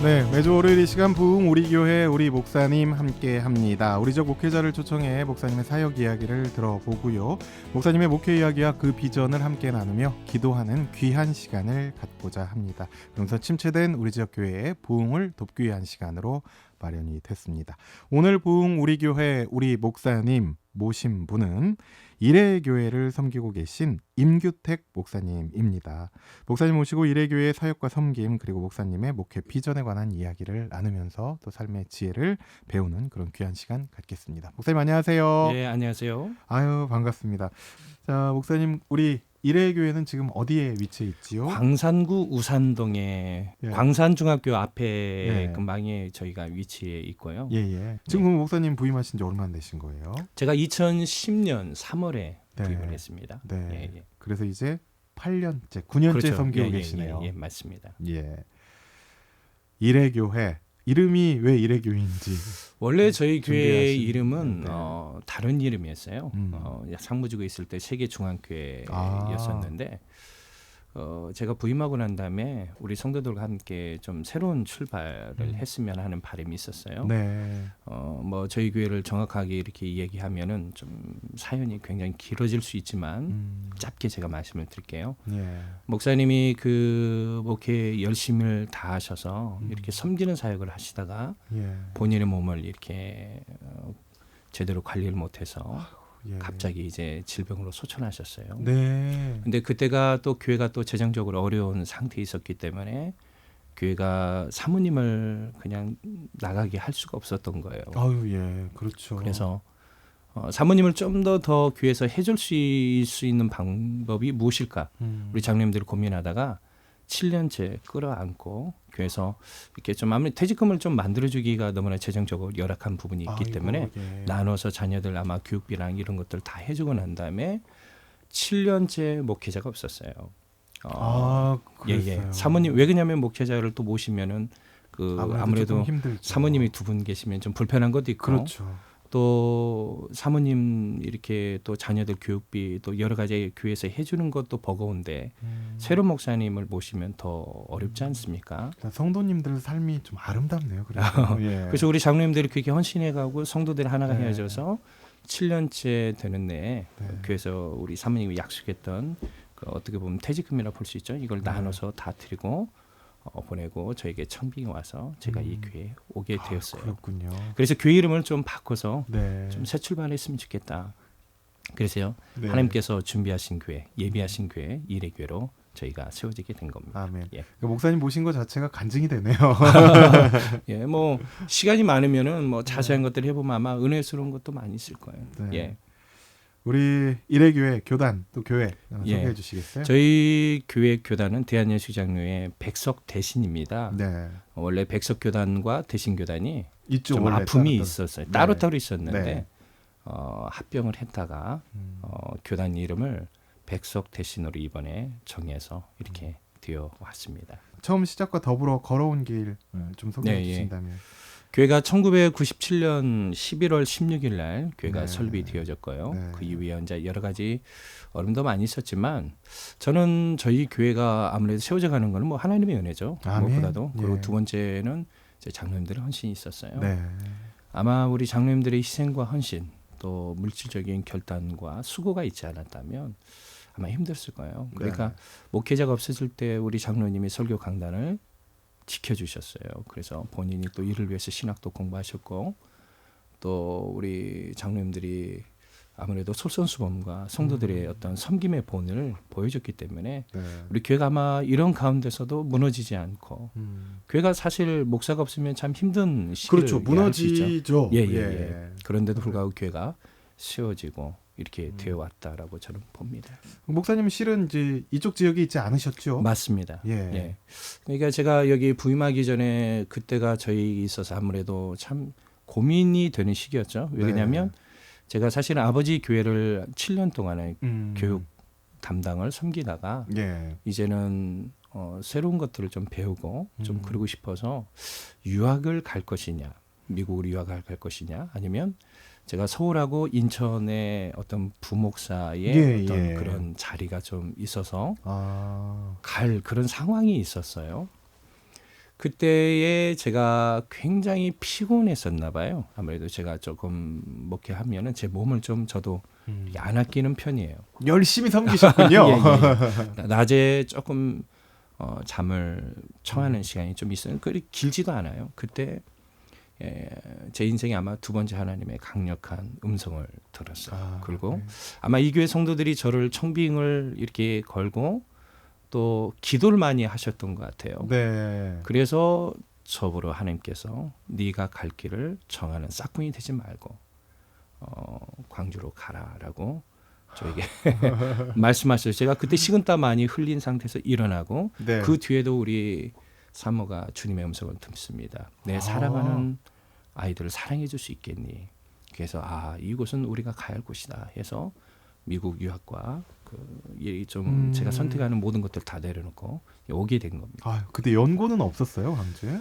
네, 매주 월요일 이 시간 부흥 우리 교회 우리 목사님 함께 합니다. 우리 적 목회자를 초청해 목사님의 사역 이야기를 들어보고요. 목사님의 목회 이야기와 그 비전을 함께 나누며 기도하는 귀한 시간을 갖고자 합니다. 그러면서 침체된 우리 지역 교회의 부흥을 돕기 위한 시간으로 마련이 됐습니다. 오늘 부흥 우리 교회 우리 목사님 모신 분은 이레교회를 섬기고 계신 임규택 목사님입니다. 목사님 모시고 이레교회의 사역과 섬김 그리고 목사님의 목회 비전에 관한 이야기를 나누면서 또 삶의 지혜를 배우는 그런 귀한 시간 갖겠습니다. 목사님 안녕하세요. 네, 안녕하세요. 아유 반갑습니다. 자 목사님 우리 이레교회는 지금 어디에 위치해 있지요? 광산구 우산동에 예. 광산중학교 앞에 예. 근방에 저희가 위치해 있고요. 예예. 지금 그럼 목사님 부임하신 지 얼마나 되신 거예요? 제가 2010년 3월에 네. 부임을 했습니다. 네. 예, 예. 그래서 이제 8년째, 9년째 그렇죠. 섬기고 예, 계시네요. 예, 맞습니다. 예. 이레교회 이름이 왜 이레교회인지 원래 저희 교회 준비하신- 이름은 네. 다른 이름이었어요. 음. 상무지구에 있을 때 세계중앙교회였었는데 제가 부임하고 난 다음에 우리 성도들과 함께 좀 새로운 출발을 했으면 하는 바람이 있었어요. 네. 뭐 저희 교회를 정확하게 이렇게 얘기하면은 좀 사연이 굉장히 길어질 수 있지만 짧게 제가 말씀을 드릴게요. 예. 목사님이 그 목회 열심을 다하셔서 이렇게 섬기는 사역을 하시다가 예. 본인의 몸을 이렇게 제대로 관리를 못해서 예. 갑자기 이제 질병으로 소천하셨어요. 네. 근데 그때가 또 교회가 또 재정적으로 어려운 상태에 있었기 때문에 교회가 사모님을 그냥 나가게 할 수가 없었던 거예요. 아유 예. 그렇죠. 그래서 사모님을 좀 더 교회에서 해줄 수 있는 방법이 무엇일까? 우리 장로님들이 고민하다가 7년째 끌어안고 교회에서 이렇게 좀 아무리 퇴직금을 좀 만들어주기가 너무나 재정적으로 열악한 부분이 있기 아이고, 때문에 예. 나눠서 자녀들 아마 교육비랑 이런 것들 다 해주고 난 다음에 7년째 목회자가 없었어요. 그랬어요. 사모님 왜 그러냐면 목회자를 또 모시면은 아무래도 조금 힘들죠. 사모님이 두 분 계시면 좀 불편한 것도 있고 그렇죠. 또 사모님 이렇게 또 자녀들 교육비 또 여러 가지 교회에서 해주는 것도 버거운데 새로운 목사님을 모시면 더 어렵지 않습니까? 성도님들 삶이 좀 아름답네요. 그래서. 예. 그래서 우리 장로님들이 그렇게 헌신해가고 성도들이 하나가 네. 헤어져서 7년째 되는 내에 네. 교회에서 우리 사모님이 약속했던 어떻게 보면 퇴직금이라 볼 수 있죠. 이걸 네. 나눠서 다 드리고 보내고 저에게 청빙이 와서 제가 이 교회에 오게 되었어요. 그렇군요. 그래서 교회 이름을 좀 바꿔서 네. 좀 새 출발했으면 좋겠다. 그래서요. 네. 하나님께서 준비하신 교회, 예비하신 교회, 이레교회로 저희가 세워지게 된 겁니다. 아멘. 예. 그러니까 목사님 모신 것 자체가 간증이 되네요. 예, 뭐 시간이 많으면은 뭐 자세한 것들 해보면 아마 은혜스러운 것도 많이 있을 거예요. 네. 예, 우리 이레교회 교단 또 교회 예. 소개해 주시겠어요? 저희 교회 교단은 대한예수장로회 백석 대신입니다. 네. 원래 백석 교단과 대신 교단이 이쪽 좀 원래 아픔이 따로 있었어요. 네. 따로따로 있었는데 네. 합병을 했다가 교단 이름을 백석 대신으로 이번에 정해서 이렇게 되어 왔습니다. 처음 시작과 더불어 걸어온 길 좀 소개해 네, 예. 주신다면. 교회가 1997년 11월 16일 날 교회가 네. 설립되어졌고요. 네. 그 이후에 이제 여러 가지 어려움도 많이 있었지만 저는 저희 교회가 아무래도 세워져 가는 거는 뭐 하나님의 은혜죠. 아멘. 무엇보다도. 그리고 예. 두 번째는 제 장로님들의 헌신이 있었어요. 네. 아마 우리 장로님들의 희생과 헌신 또 물질적인 결단과 수고가 있지 않았다면 아마 힘들었을 거예요. 그러니까 네. 목회자가 없었을 때 우리 장로님이 설교 강단을 지켜주셨어요. 그래서 본인이 또 이를 위해서 신학도 공부하셨고 또 우리 장로님들이 아무래도 솔선수범과 성도들의 어떤 섬김의 본을 보여줬기 때문에 네. 우리 교회가 아마 이런 가운데서도 무너지지 않고 교회가 사실 목사가 없으면 참 힘든 시기를 그렇죠. 이해할 수 있죠. 무너지죠. 예. 그런데도 불구하고 교회가 세워지고 이렇게 되어 왔다라고 저는 봅니다. 목사님 실은 이제 이쪽 지역에 있지 않으셨죠? 맞습니다. 예. 예. 그러니까 제가 여기 부임하기 전에 그때가 저희 있어서 아무래도 참 고민이 되는 시기였죠. 왜냐하면 제가 사실은 아버지 교회를 7년 동안에 교육 담당을 섬기다가 예. 이제는 새로운 것들을 좀 배우고 좀 그러고 싶어서 유학을 갈 것이냐, 미국으로 유학을 갈 것이냐, 아니면 제가 서울하고 인천의 어떤 부목사의 예, 어떤 예. 그런 자리가 좀 있어서 아. 갈 그런 상황이 있었어요. 그때에 제가 굉장히 피곤했었나 봐요. 아무래도 제가 조금 목회하면은 제 몸을 좀 저도 안 아끼는 편이에요. 열심히 섬기셨군요. 예. 낮에 조금 잠을 청하는 시간이 좀 있어요. 그리 길지도 않아요. 그때 제 인생에 아마 두 번째 하나님의 강력한 음성을 들었어요. 그리고 네. 아마 이 교회 성도들이 저를 청빙을 이렇게 걸고 또 기도를 많이 하셨던 것 같아요. 네. 그래서 저보러 하나님께서 네가 갈 길을 정하는 싹군이 되지 말고 광주로 가라라고 저에게 말씀하셨어요. 제가 그때 식은땀 많이 흘린 상태에서 일어나고 네. 그 뒤에도 우리 사모가 주님의 음성을 듣습니다. 내 사랑하는 아이들을 사랑해 줄 수 있겠니? 그래서 이곳은 우리가 가야 할 곳이다 해서 미국 유학과 좀 제가 선택하는 모든 것들 다 내려놓고 오게 된 겁니다. 그때 연고는 없었어요, 광주에?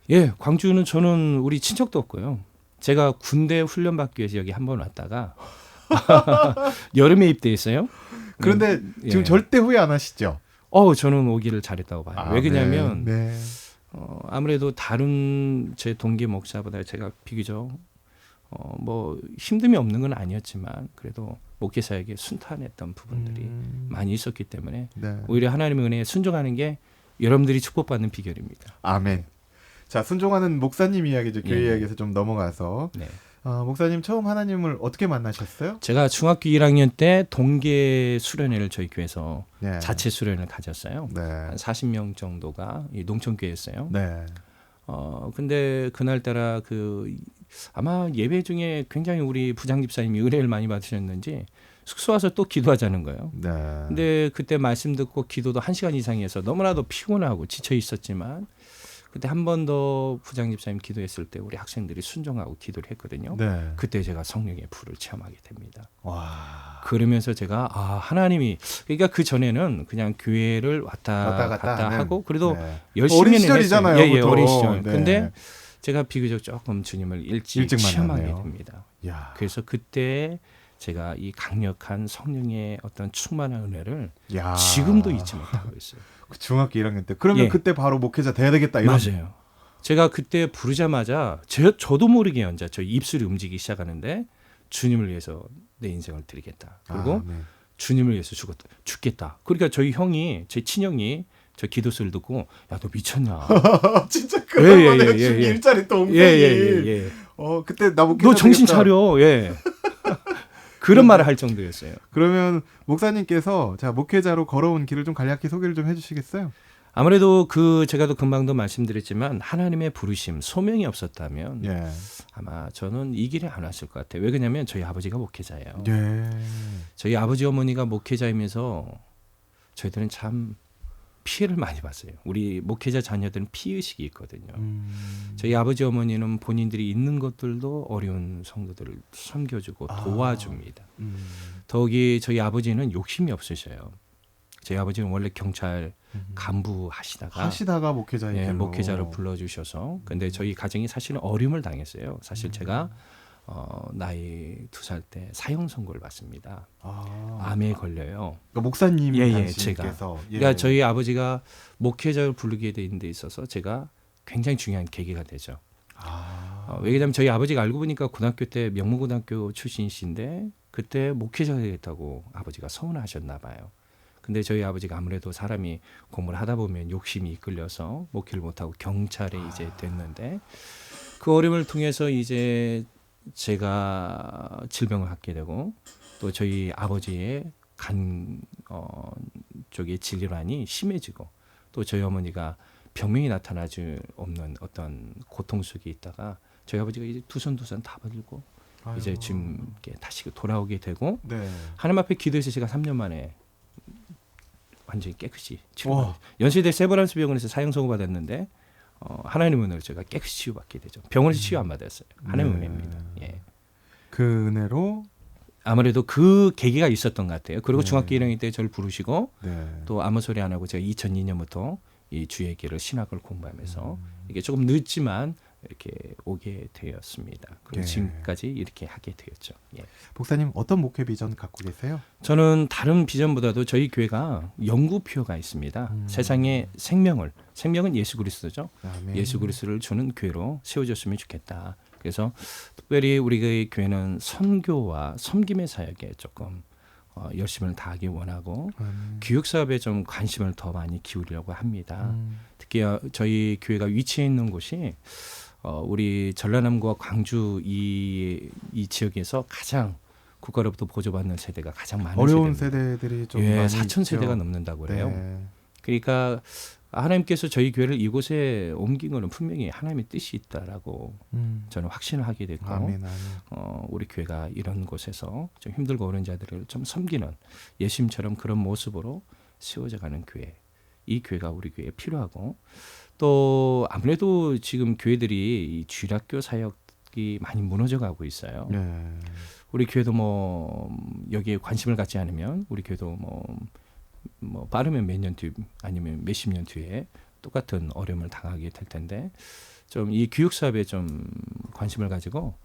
예, 광주는 저는 우리 친척도 없고요. 제가 군대 훈련 받기 위해서 여기 한번 왔다가 여름에 입대했어요. 그런데 지금 절대 후회 안 하시죠? 저는 오기를 잘했다고 봐요. 왜 그러냐면 네. 아무래도 다른 제 동기 목사보다 제가 비교적 뭐 힘듦이 없는 건 아니었지만 그래도 목회자에게 순탄했던 부분들이 많이 있었기 때문에 네. 오히려 하나님의 은혜에 순종하는 게 여러분들이 축복받는 비결입니다. 아멘. 자, 순종하는 목사님 이야기죠. 교회 예. 이야기에서 좀 넘어가서 네. 목사님 처음 하나님을 어떻게 만나셨어요? 제가 중학교 1학년 때 동계 수련회를 저희 교회에서 네. 자체 수련을 가졌어요. 네. 한 40명 정도가 이 농촌교회였어요. 네. 근데 그날따라 아마 예배 중에 굉장히 우리 부장 집사님이 은혜를 많이 받으셨는지 숙소 와서 또 기도하자는 거예요. 네. 근데 그때 말씀 듣고 기도도 1시간 이상 해서 너무나도 피곤하고 지쳐 있었지만 그때 한 번 더 부장 집사님 기도했을 때 우리 학생들이 순종하고 기도를 했거든요. 네. 그때 제가 성령의 불을 체험하게 됩니다. 와. 그러면서 제가 하나님이 그러니까 그 전에는 그냥 교회를 왔다 갔다 하는. 하고 그래도 네. 열심히 어린 시절이잖아요. 예, 보통. 어린 시절. 네. 근데 제가 비교적 조금 주님을 일찍 체험하게 만났네요. 됩니다. 야. 그래서 그때 제가 이 강력한 성령의 어떤 충만한 은혜를 야. 지금도 잊지 못하고 있어요. 중학교 1학년 때. 그러면 예. 그때 바로 목회자 돼야 되겠다 이런. 맞아요. 제가 그때 부르자마자 저도 모르게 혼자 저 입술이 움직이기 시작하는데 주님을 위해서 내 인생을 드리겠다. 그리고 네. 주님을 위해서 죽겠다. 그러니까 저희 형이 제 친형이 저 기도소리를 듣고 야 너 미쳤냐? 진짜 그런 거네요. 예. 일자리 동생이. 예. 그때 나 목회자 너 정신 되겠다. 차려. 예. 그런 말을 할 정도였어요. 그러면 목사님께서 자 목회자로 걸어온 길을 좀 간략히 소개를 좀 해주시겠어요? 아무래도 제가 금방도 말씀드렸지만 하나님의 부르심, 소명이 없었다면 예. 아마 저는 이 길에 안 왔을 것 같아요. 왜 그러냐면 저희 아버지가 목회자예요. 예. 저희 아버지 어머니가 목회자이면서 저희들은 참 피해를 많이 봤어요. 우리 목회자 자녀들은 피의식이 있거든요. 저희 아버지 어머니는 본인들이 있는 것들도 어려운 성도들을 섬겨주고 도와줍니다. 더욱이 저희 아버지는 욕심이 없으셔요. 저희 아버지는 원래 경찰 간부 하시다가 목회자의 예, 길로. 목회자로 불러주셔서 근데 저희 가정이 사실은 어려움을 당했어요. 사실 제가 나이 2살 때 사형 선고를 받습니다. 암에 걸려요. 그러니까 목사님 제가. 당신께서. 그러니까 저희 아버지가 목회자를 부르게 된 데 있어서 제가 굉장히 중요한 계기가 되죠. 왜냐하면 저희 아버지가 알고 보니까 고등학교 때 명문고등학교 출신이신데 그때 목회자가 되겠다고 아버지가 서운하셨나 봐요. 근데 저희 아버지가 아무래도 사람이 공부를 하다 보면 욕심이 이끌려서 목회를 못하고 경찰에 이제 됐는데 그 어려움을 통해서 이제 제가 질병을 갖게 되고 또 저희 아버지의 간 쪽의 질환이 심해지고 또 저희 어머니가 병명이 나타나지 없는 어떤 고통 속에 있다가 저희 아버지가 이제 두 손 다 벌리고 이제 지금 다시 돌아오게 되고 네. 하나님 앞에 기도해서 제가 3년 만에 완전히 깨끗이 치료받았어요. 연세대 세브란스 병원에서 사형 선고 받았는데 하나님의 은혜로 제가 깨끗이 치유받게 되죠. 병원에서 치유 안 받았어요. 하나님의 은혜입니다. 예. 그 은혜로 아무래도 그 계기가 있었던 것 같아요. 그리고 네. 중학교 1학년 때 저를 부르시고 네. 또 아무 소리 안 하고 제가 2002년부터 이 주의 길을 신학을 공부하면서 이게 조금 늦지만 이렇게 오게 되었습니다. 그리고 예. 지금까지 이렇게 하게 되었죠. 예. 목사님 어떤 목회 비전 갖고 계세요? 저는 다른 비전보다도 저희 교회가 연구표가 있습니다. 세상에 생명은 예수 그리스도죠. 아멘. 예수 그리스도를 주는 교회로 세워졌으면 좋겠다. 그래서 특별히 우리 교회는 선교와 섬김의 사역에 조금 열심을 다하기 원하고 교육 사업에 좀 관심을 더 많이 기울이려고 합니다. 특히 저희 교회가 위치해 있는 곳이 우리 전라남과 광주 이 지역에서 가장 국가로부터 보조받는 세대가 가장 많은 어려운 세대입니다. 세대들이 좀 예, 많이 4천 세대가 있죠. 넘는다고 그래요. 네. 그러니까 하나님께서 저희 교회를 이곳에 옮긴 것은 분명히 하나님의 뜻이 있다라고 저는 확신을 하게 됐고 아멘, 아멘. 우리 교회가 이런 곳에서 좀 힘들고 어려운 자들을 좀 섬기는 예수님처럼 그런 모습으로 세워져가는 교회, 이 교회가 우리 교회에 필요하고 또 아무래도 지금 교회들이 이 주일학교 사역이 많이 무너져가고 있어요. 네. 우리 교회도 뭐 여기에 관심을 갖지 않으면 우리 교회도 뭐 빠르면 몇 년 뒤 아니면 몇십 년 뒤에 똑같은 어려움을 당하게 될 텐데 좀 이 교육 사업에 좀 관심을 가지고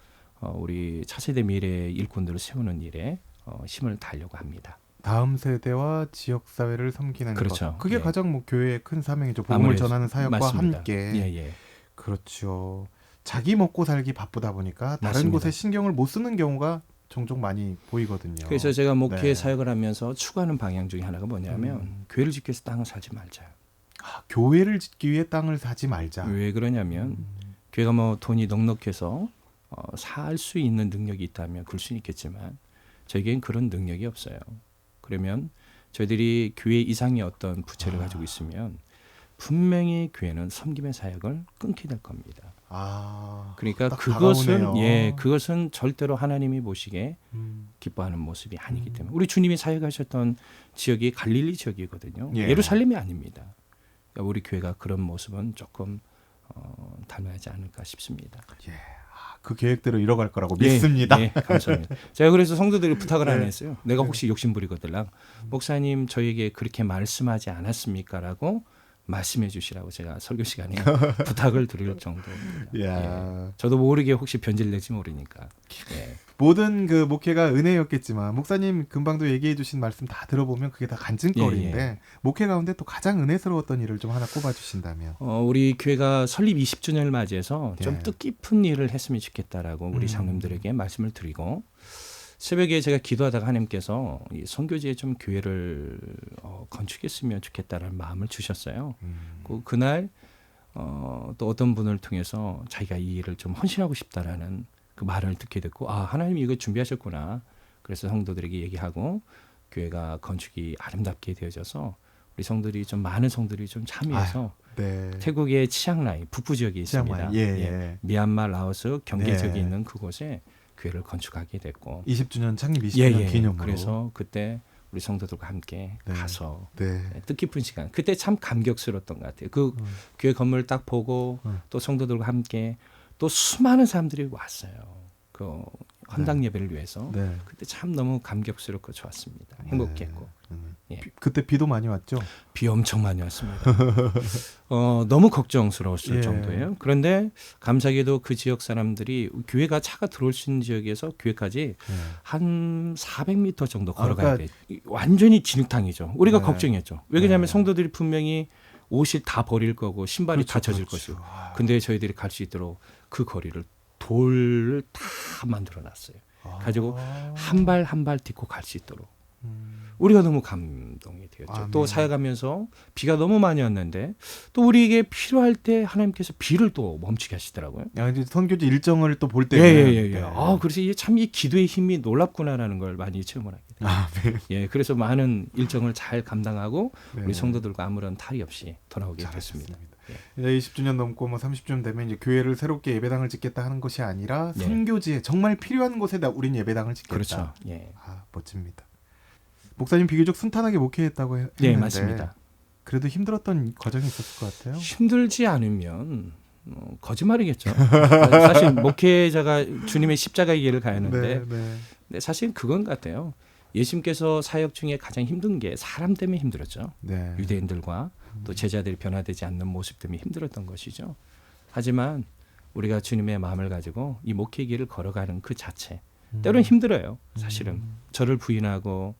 우리 차세대 미래 일꾼들을 세우는 일에 힘을 다하려고 합니다. 다음 세대와 지역 사회를 섬기는 그렇죠. 것. 그게 예. 가장 뭐 교회의 큰 사명이죠. 복음을 아무래도 전하는 사역과 맞습니다. 함께. 예. 그렇죠. 자기 먹고 살기 바쁘다 보니까 다른 맞습니다. 곳에 신경을 못 쓰는 경우가 종종 많이 보이거든요. 그래서 제가 목회 네. 사역을 하면서 추구하는 방향 중에 하나가 뭐냐면 교회를 짓기 위해서 땅을 사지 말자. 교회를 짓기 위해 땅을 사지 말자. 왜 그러냐면 교회가 뭐 돈이 넉넉해서 살 수 있는 능력이 있다면 그럴 수는 있겠지만 저에겐 그런 능력이 없어요. 그러면 저희들이 교회 이상의 어떤 부채를 가지고 있으면 분명히 교회는 섬김의 사역을 끊게 될 겁니다. 그러니까 딱 그것은 다가오네요. 그것은 절대로 하나님이 보시기에 기뻐하는 모습이 아니기 때문에 우리 주님이 사역하셨던 지역이 갈릴리 지역이거든요. 예. 예루살렘이 아닙니다. 그러니까 우리 교회가 그런 모습은 조금 닮아야지 않을까 싶습니다. 그 계획대로 이뤄갈 거라고 믿습니다. 예, 감사합니다. 제가 그래서 성도들이 부탁을 네. 안 했어요. 내가 혹시 욕심부리거들랑 목사님 저에게 그렇게 말씀하지 않았습니까라고 말씀해 주시라고 제가 설교 시간에 부탁을 드릴 정도입니다. 이야. 예. 저도 모르게 혹시 변질 낼지 모르니까. 예. 모든 그 목회가 은혜였겠지만 목사님 금방도 얘기해 주신 말씀 다 들어보면 그게 다 간증거리인데 목회 가운데 또 가장 은혜스러웠던 일을 좀 하나 꼽아 주신다면. 우리 교회가 설립 20주년을 맞이해서 좀 예. 뜻깊은 일을 했으면 좋겠다라고 우리 장로님들에게 말씀을 드리고 새벽에 제가 기도하다가 하나님께서 이 선교지에 좀 교회를 건축했으면 좋겠다라는 마음을 주셨어요. 그날 또 어떤 분을 통해서 자기가 이 일을 좀 헌신하고 싶다라는 그 말을 듣게 됐고 하나님이 이거 준비하셨구나. 그래서 성도들에게 얘기하고 교회가 건축이 아름답게 되어져서 우리 성들이 좀 많은 성들이 좀 참여해서 네. 태국의 치앙라이 북부 지역에 있습니다. 치앙마이. 예. 미얀마, 라오스 경계 지역에 네. 있는 그곳에 교회를 건축하게 됐고 20주년 창립 20주년 기념으로. 그래서 그때 우리 성도들과 함께 네. 가서 네. 뜻깊은 시간. 그때 참 감격스러웠던 것 같아요. 그 교회 건물 딱 보고 또 성도들과 함께 또 수많은 사람들이 왔어요. 그 헌당 예배를 위해서. 네. 그때 참 너무 감격스럽고 좋았습니다. 행복했고. 예. 그때 비도 많이 왔죠? 비 엄청 많이 왔습니다. 너무 걱정스러웠을 예. 정도예요. 그런데 감사하게도 그 지역 사람들이 교회가 차가 들어올 수 있는 지역에서 교회까지 한 400m 정도 걸어가야 그러니까 돼. 완전히 진흙탕이죠. 우리가 네. 걱정했죠. 왜냐하면 네. 성도들이 분명히 옷을 다 버릴 거고 신발이 다 젖을 그렇죠. 것이고. 근데 저희들이 갈 수 있도록 그 거리를 돌을 다 만들어 놨어요. 가지고 한 발 한 발 딛고 갈 수 있도록. 우리가 너무 감동이 되었죠. 아멘. 또 사역하면서 비가 너무 많이 왔는데 또 우리에게 필요할 때 하나님께서 비를 또 멈추게 하시더라고요. 이제 선교지 일정을 또 볼 때는 예. 그래서 이게 참 이 기도의 힘이 놀랍구나라는 걸 많이 체험을 하게 돼요. 네. 그래서 많은 일정을 잘 감당하고 네. 우리 성도들과 아무런 탈이 없이 돌아오게 됐습니다. 이제 20주년 넘고 뭐 30주년 되면 이제 교회를 새롭게 예배당을 짓겠다 하는 것이 아니라 네. 선교지에 정말 필요한 곳에다 우린 예배당을 짓겠다. 그렇죠. 예. 멋집니다. 목사님 비교적 순탄하게 목회했다고 했는데 네, 맞습니다. 그래도 힘들었던 과정이 있었을 것 같아요. 힘들지 않으면 거짓말이겠죠. 사실 목회자가 주님의 십자가의 길을 가야 하는데 근데 사실 그건 같아요. 예수님께서 사역 중에 가장 힘든 게 사람 때문에 힘들었죠. 네. 유대인들과 또 제자들이 변화되지 않는 모습 때문에 힘들었던 것이죠. 하지만 우리가 주님의 마음을 가지고 이 목회 길을 걸어가는 그 자체. 때로는 힘들어요. 사실은 저를 부인하고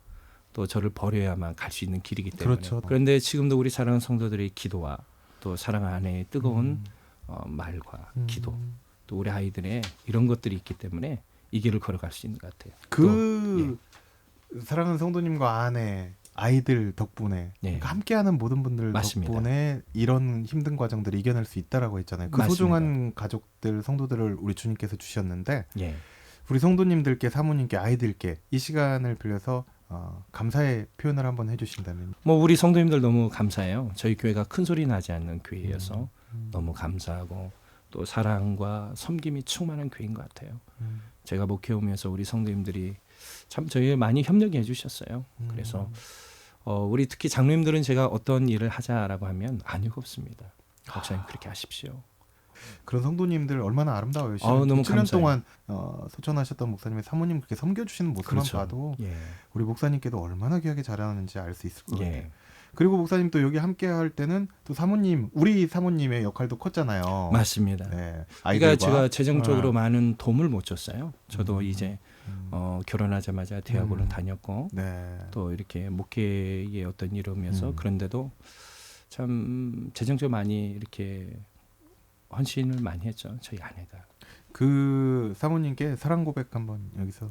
또 저를 버려야만 갈 수 있는 길이기 때문에. 그렇죠. 그런데 지금도 우리 사랑하는 성도들의 기도와 또 사랑 안에 뜨거운 말과 기도, 또 우리 아이들의 이런 것들이 있기 때문에 이 길을 걸어갈 수 있는 것 같아요. 그 사랑하는 성도님과 아내, 아이들 덕분에 그러니까 함께하는 모든 분들 맞습니다. 덕분에 이런 힘든 과정들을 이겨낼 수 있다라고 했잖아요. 그 맞습니다. 소중한 가족들, 성도들을 우리 주님께서 주셨는데 예. 우리 성도님들께, 사모님께, 아이들께 이 시간을 빌려서 감사의 표현을 한번 해주신다면. 뭐 우리 성도님들 너무 감사해요. 저희 교회가 큰 소리 나지 않는 교회여서 너무 감사하고 또 사랑과 섬김이 충만한 교회인 것 같아요. 제가 목회 오면서 우리 성도님들이 참 저희 많이 협력해 주셨어요. 그래서 우리 특히 장로님들은 제가 어떤 일을 하자라고 하면 아니고 없습니다. 목사님 그렇게 하십시오. 그런 성도님들 얼마나 아름다워요. 너무 7년 감사해요. 동안 소천하셨던 목사님의 사모님 그렇게 섬겨주시는 모습만 그렇죠. 봐도 예. 우리 목사님께도 얼마나 귀하게 잘하는지 알 수 있을 것 같아요. 예. 그리고 목사님 또 여기 함께 할 때는 또 사모님, 우리 사모님의 역할도 컸잖아요. 맞습니다. 네. 그러니까 제가 재정적으로 많은 도움을 못 줬어요. 저도 이제 결혼하자마자 대학원을 다녔고 네. 또 이렇게 목회의 어떤 이름이어서 그런데도 참 재정적으로 많이 이렇게 헌신을 많이 했죠. 저희 아내가. 그 사모님께 사랑 고백 한번 여기서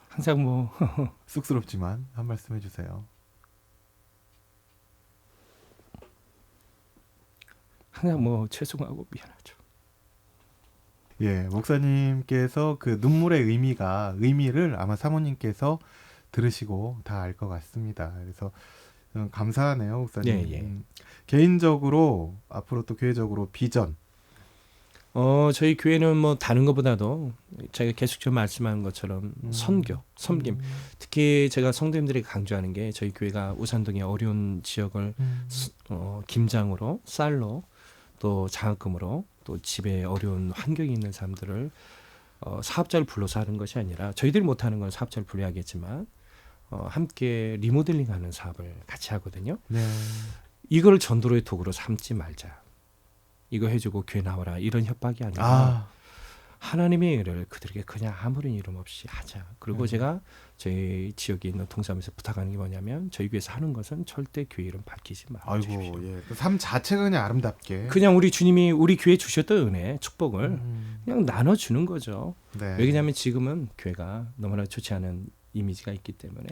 항상 뭐 쑥스럽지만 한 말씀 해주세요. 항상 뭐 죄송하고 미안하죠. 예, 목사님께서 그 눈물의 의미를 아마 사모님께서 들으시고 다 알 것 같습니다. 그래서 감사하네요, 목사님. 예, 예. 개인적으로 앞으로 또 교회적으로 비전. 저희 교회는 뭐 다른 것보다도 제가 계속 좀 말씀하는 것처럼 선교, 섬김. 특히 제가 성도님들이 강조하는 게 저희 교회가 우산동의 어려운 지역을 김장으로, 쌀로, 또 장학금으로, 또 집에 어려운 환경이 있는 사람들을 사업자를 불러서 하는 것이 아니라 저희들이 못하는 건 사업자를 불러야겠지만 함께 리모델링하는 사업을 같이 하거든요. 네. 이걸 전도로의 도구로 삼지 말자. 이거 해주고 교회 나와라. 이런 협박이 아니라 하나님의 일을 그들에게 그냥 아무런 이름 없이 하자. 그리고 제가 저희 지역에 있는 동사무소에서 부탁하는 게 뭐냐면 저희 교회에서 하는 것은 절대 교회 이름 밝히지 말아주십시오. 아이고, 예. 그 삶 자체가 그냥 아름답게. 그냥 우리 주님이 우리 교회에 주셨던 은혜, 축복을 그냥 나눠주는 거죠. 네. 왜냐하면 지금은 교회가 너무나 좋지 않은 이미지가 있기 때문에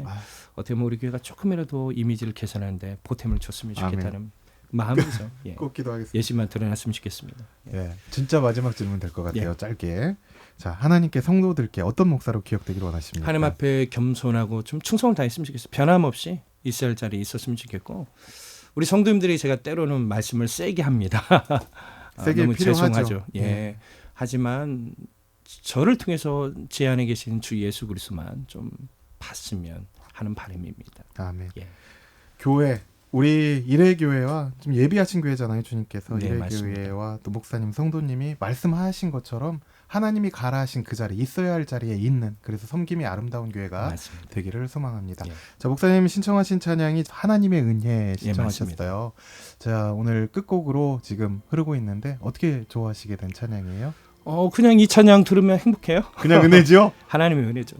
어떻게 보면 우리 교회가 조금이라도 이미지를 개선하는데 보탬을 줬으면 좋겠다는 마음이죠. 예. 꼭 기도하겠습니다. 예심만 드러났으면 좋겠습니다. 예. 진짜 마지막 질문 될 것 같아요. 짧게. 자, 하나님께 성도들께 어떤 목사로 기억되기를 원하십니까? 하나님 앞에 겸손하고 좀 충성을 다했으면 좋겠어요. 변함없이 있어야 할 자리에 있었으면 좋겠고 우리 성도님들이 제가 때로는 말씀을 세게 합니다. 세게 너무 필요하죠. 죄송하죠. 예. 하지만 저를 통해서 제 안에 계신 주 예수 그리스도만 좀 봤으면 하는 바람입니다. 아멘. 예. 교회, 우리 일회교회와 좀 예비하신 교회잖아요, 주님께서. 네, 일회교회와 또 목사님, 성도님이 말씀하신 것처럼 하나님이 가라하신 그 자리, 있어야 할 자리에 있는, 그래서 섬김이 아름다운 교회가 맞습니다. 되기를 소망합니다. 예. 자, 목사님 신청하신 찬양이 하나님의 은혜 예, 신청하셨어요. 자, 오늘 끝곡으로 지금 흐르고 있는데 어떻게 좋아하시게 된 찬양이에요? 그냥 이 찬양 들으면 행복해요. 그냥 은혜죠? 하나님의 은혜죠.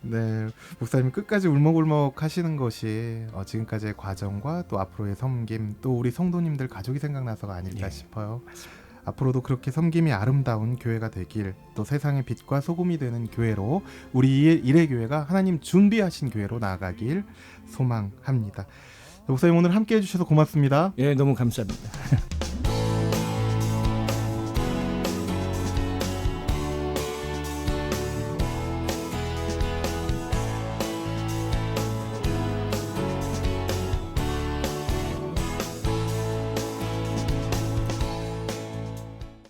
네, 목사님 끝까지 울먹울먹 하시는 것이 지금까지의 과정과 또 앞으로의 섬김, 또 우리 성도님들 가족이 생각나서가 아닐까 싶어요. 맞습니다. 앞으로도 그렇게 섬김이 아름다운 교회가 되길, 또 세상의 빛과 소금이 되는 교회로, 우리 일회교회가 하나님 준비하신 교회로 나아가길 소망합니다. 목사님 오늘 함께 해주셔서 고맙습니다. 예, 너무 감사합니다.